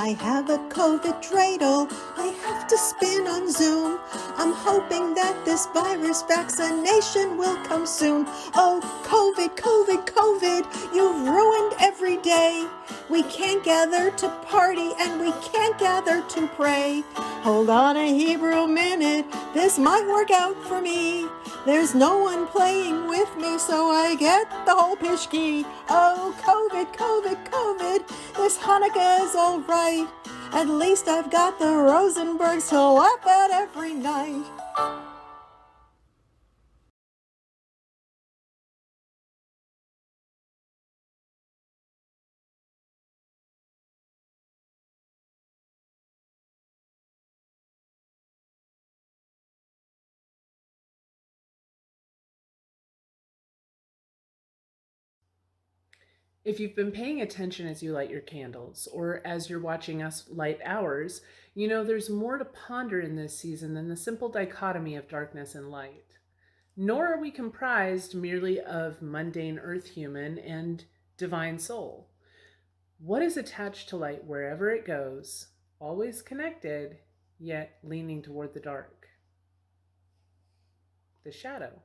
I have a COVID dreidel I have to spin on Zoom. I'm hoping that this virus vaccination will come soon. Oh, COVID, COVID, COVID, you've ruined every day. We can't gather to party and we can't gather to pray. Hold on a Hebrew minute, this might work out for me. There's no one playing with me, so I get the whole pishki. Oh, COVID, COVID, COVID, this Hanukkah is alright. At least I've got the Rosenbergs to laugh at every night. If you've been paying attention as you light your candles, or as you're watching us light ours, you know there's more to ponder in this season than the simple dichotomy of darkness and light. Nor are we comprised merely of mundane earth human and divine soul. What is attached to light wherever it goes, always connected, yet leaning toward the dark? The shadow.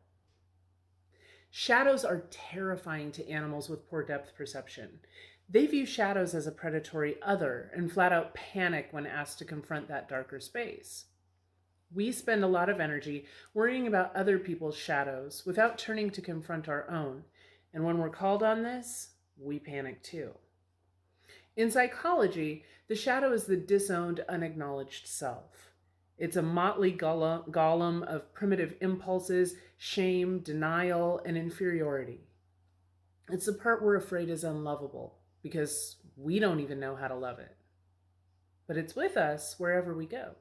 Shadows are terrifying to animals with poor depth perception. They view shadows as a predatory other and flat out panic when asked to confront that darker space. We spend a lot of energy worrying about other people's shadows without turning to confront our own. And when we're called on this, we panic too. In psychology, the shadow is the disowned, unacknowledged self. It's a motley golem of primitive impulses, shame, denial, and inferiority. It's the part we're afraid is unlovable because we don't even know how to love it. But it's with us wherever we go.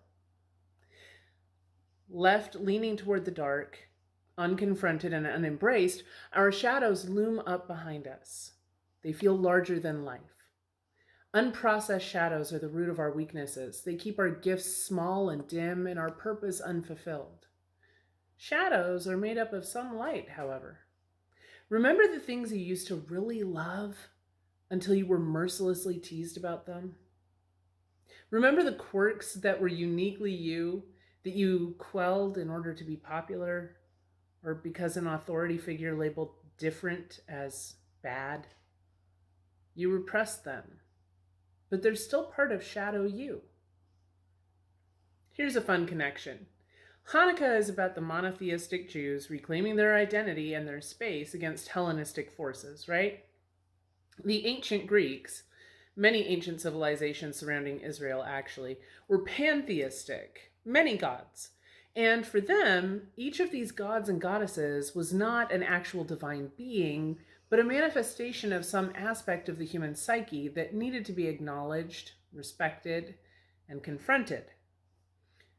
Left leaning toward the dark, unconfronted and unembraced, our shadows loom up behind us. They feel larger than life. Unprocessed shadows are the root of our weaknesses. They keep our gifts small and dim and our purpose unfulfilled. Shadows are made up of some light, however. Remember the things you used to really love until you were mercilessly teased about them? Remember the quirks that were uniquely you, that you quelled in order to be popular, or because an authority figure labeled different as bad? You repressed them, but they're still part of shadow you. Here's a fun connection. Hanukkah is about the monotheistic Jews reclaiming their identity and their space against Hellenistic forces, right? The ancient Greeks, many ancient civilizations surrounding Israel actually, were pantheistic, many gods. And for them, each of these gods and goddesses was not an actual divine being, but a manifestation of some aspect of the human psyche that needed to be acknowledged, respected, and confronted.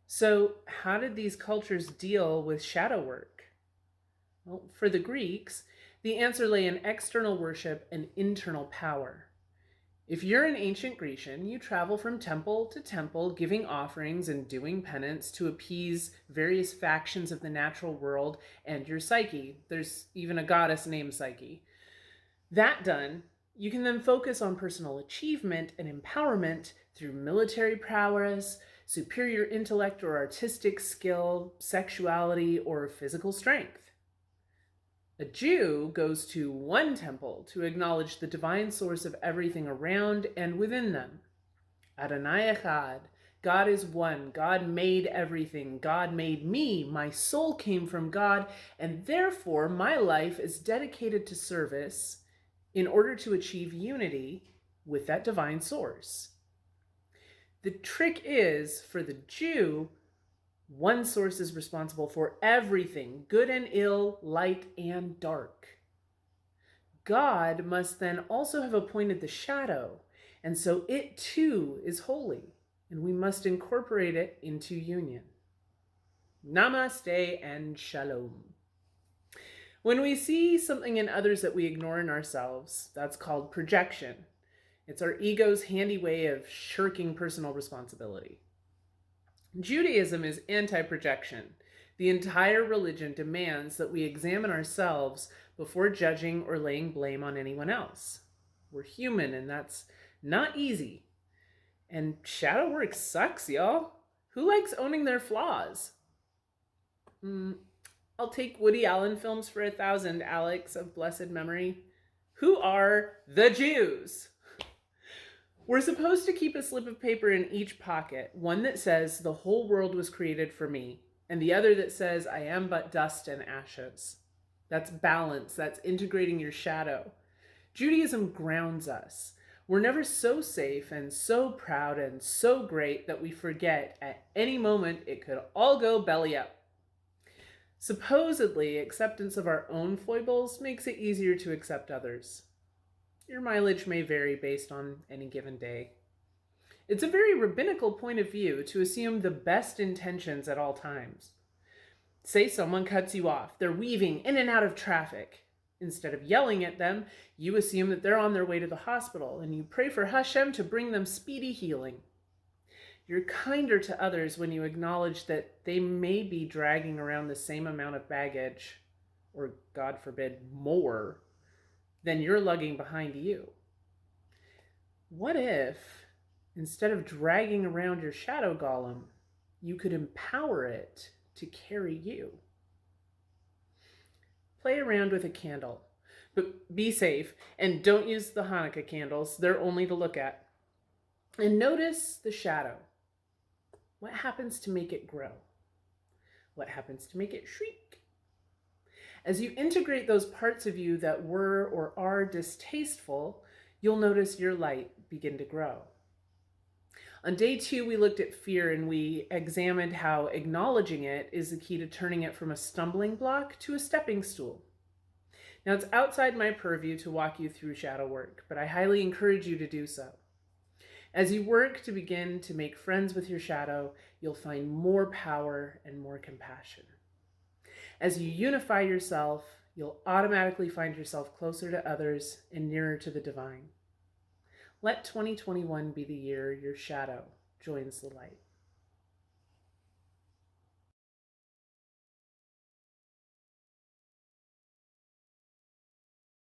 So, how did these cultures deal with shadow work? Well, for the Greeks, the answer lay in external worship and internal power. If you're an ancient Grecian, you travel from temple to temple, giving offerings and doing penance to appease various factions of the natural world and your psyche. There's even a goddess named Psyche. That done, you can then focus on personal achievement and empowerment through military prowess, superior intellect or artistic skill, sexuality, or physical strength. A Jew goes to one temple to acknowledge the divine source of everything around and within them. Adonai Echad, God is one. God made everything. God made me. My soul came from God, and therefore my life is dedicated to service in order to achieve unity with that divine source. The trick is, for the Jew, one source is responsible for everything, good and ill, light and dark. God must then also have appointed the shadow, and so it too is holy, and we must incorporate it into union. Namaste and shalom. When we see something in others that we ignore in ourselves, that's called projection. It's our ego's handy way of shirking personal responsibility. Judaism is anti-projection. The entire religion demands that we examine ourselves before judging or laying blame on anyone else. We're human, and that's not easy. And shadow work sucks, y'all. Who likes owning their flaws? I'll take Woody Allen films for 1,000, Alex of blessed memory. Who are the Jews? We're supposed to keep a slip of paper in each pocket, one that says, "The whole world was created for me," and the other that says, "I am but dust and ashes." That's balance, that's integrating your shadow. Judaism grounds us. We're never so safe and so proud and so great that we forget at any moment it could all go belly up. Supposedly, acceptance of our own foibles makes it easier to accept others. Your mileage may vary based on any given day. It's a very rabbinical point of view to assume the best intentions at all times. Say someone cuts you off, they're weaving in and out of traffic. Instead of yelling at them, you assume that they're on their way to the hospital and you pray for Hashem to bring them speedy healing. You're kinder to others when you acknowledge that they may be dragging around the same amount of baggage, or God forbid, more, than you're lugging behind you. What if, instead of dragging around your shadow golem, you could empower it to carry you? Play around with a candle, but be safe and don't use the Hanukkah candles. They're only to look at. And notice the shadow. What happens to make it grow? What happens to make it shrink? As you integrate those parts of you that were or are distasteful, you'll notice your light begin to grow. On day 2, we looked at fear and we examined how acknowledging it is the key to turning it from a stumbling block to a stepping stool. Now, it's outside my purview to walk you through shadow work, but I highly encourage you to do so. As you work to begin to make friends with your shadow, you'll find more power and more compassion. As you unify yourself, you'll automatically find yourself closer to others and nearer to the divine. Let 2021 be the year your shadow joins the light.